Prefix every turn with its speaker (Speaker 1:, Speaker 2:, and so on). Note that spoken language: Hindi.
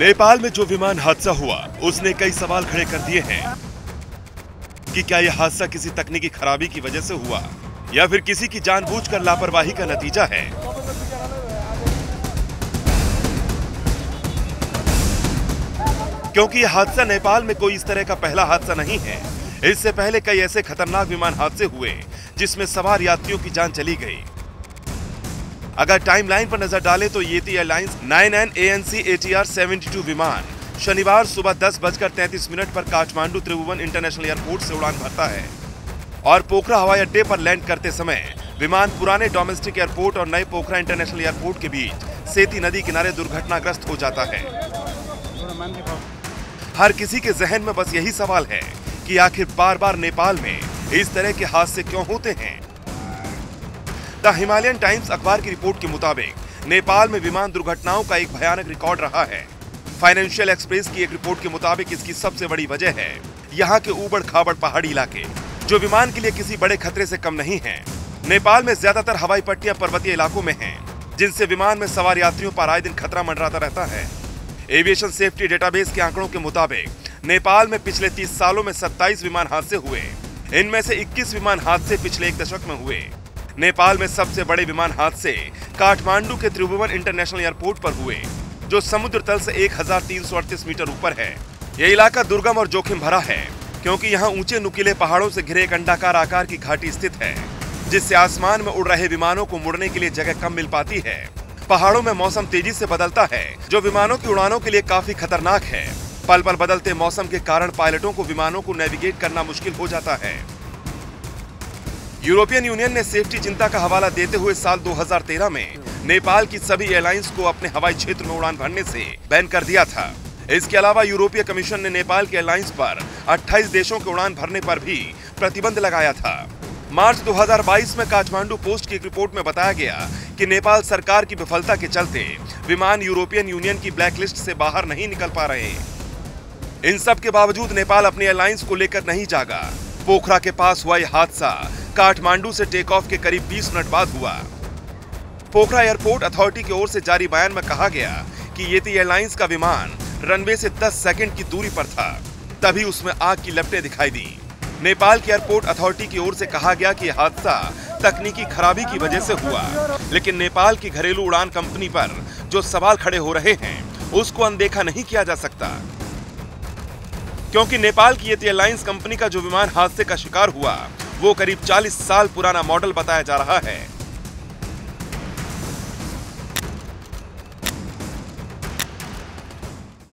Speaker 1: नेपाल में जो विमान हादसा हुआ उसने कई सवाल खड़े कर दिए हैं कि क्या यह हादसा किसी तकनीकी खराबी की वजह से हुआ या फिर किसी की जानबूझकर लापरवाही का नतीजा है। क्योंकि यह हादसा नेपाल में कोई इस तरह का पहला हादसा नहीं है। इससे पहले कई ऐसे खतरनाक विमान हादसे हुए जिसमें सवार यात्रियों की जान चली गई। अगर टाइमलाइन पर नजर डालें तो येती एयरलाइंस 9N ANC ATR 72 विमान शनिवार सुबह 10:33 पर काठमांडू त्रिभुवन इंटरनेशनल एयरपोर्ट से उड़ान भरता है और पोखरा हवाई अड्डे पर लैंड करते समय विमान पुराने डोमेस्टिक एयरपोर्ट और नए पोखरा इंटरनेशनल एयरपोर्ट के बीच सेती नदी किनारे दुर्घटनाग्रस्त हो जाता है। हर किसी के जहन में बस यही सवाल है कि आखिर बार बार नेपाल में इस तरह के हादसे क्यों होते हैं। द हिमालयन टाइम्स अखबार की रिपोर्ट के मुताबिक नेपाल में विमान दुर्घटनाओं का एक भयानक रिकॉर्ड रहा है। फाइनेंशियल एक्सप्रेस की एक रिपोर्ट के मुताबिक इसकी सबसे बड़ी वजह है यहाँ के ऊबड़ खाबड़ पहाड़ी इलाके, जो विमान के लिए किसी बड़े खतरे से कम नहीं है। नेपाल में ज्यादातर हवाई पट्टियां पर्वतीय इलाकों में हैं, जिनसे विमान में सवार यात्रियों पर आए दिन खतरा मंडराता रहता है। एविएशन सेफ्टी डेटाबेस के आंकड़ों के मुताबिक नेपाल में पिछले 30 सालों में 27 विमान हादसे हुए। इनमें से 21 विमान हादसे पिछले एक दशक में हुए। नेपाल में सबसे बड़े विमान हादसे काठमांडू के त्रिभुवन इंटरनेशनल एयरपोर्ट पर हुए, जो समुद्र तल से 1338 मीटर ऊपर है। यह इलाका दुर्गम और जोखिम भरा है क्योंकि यहाँ ऊंचे नुकीले पहाड़ों से घिरे एक अंडाकार आकार की घाटी स्थित है, जिससे आसमान में उड़ रहे विमानों को मुड़ने के लिए जगह कम मिल पाती है। पहाड़ों में मौसम तेजी से बदलता है, जो विमानों की उड़ानों के लिए काफी खतरनाक है। पल पल बदलते मौसम के कारण पायलटों को विमानों को नेविगेट करना मुश्किल हो जाता है। यूरोपियन यूनियन ने सेफ्टी चिंता का हवाला देते हुए साल 2013 में नेपाल की सभी एयरलाइंस को अपने हवाई क्षेत्र में उड़ान भरने से बैन कर दिया था। इसके अलावा यूरोपीय कमीशन ने नेपाल के एयरलाइंस पर 28 देशों के उड़ान भरने पर भी प्रतिबंध लगाया था। मार्च 2022 में काठमांडू पोस्ट की एक रिपोर्ट में बताया गया कि नेपाल सरकार की विफलता के चलते विमान यूरोपियन यूनियन की ब्लैकलिस्ट से बाहर नहीं निकल पा रहे। इन सब के बावजूद नेपाल अपनी एयरलाइंस को लेकर नहीं जागा। पोखरा के पास हुआ यह हादसा काठमांडू से टेक ऑफ के करीब 20 मिनट बाद हुआ। पोखरा एयरपोर्ट अथॉरिटी की ओर से जारी बयान में कहा गया कि येती एयरलाइंस का विमान रनवे से 10 सेकंड की दूरी पर था, तभी उसमें आग की लपटें दिखाई दी। नेपाल की एयरपोर्ट अथॉरिटी की ओर से कहा गया कि यह हादसा तकनीकी खराबी की वजह से हुआ, लेकिन नेपाल की घरेलू उड़ान कंपनी पर जो सवाल खड़े हो रहे हैं उसको अनदेखा नहीं किया जा सकता, क्योंकि नेपाल की येती एयरलाइंस कंपनी का जो विमान हादसे का शिकार हुआ वो करीब 40 साल पुराना मॉडल बताया जा रहा है।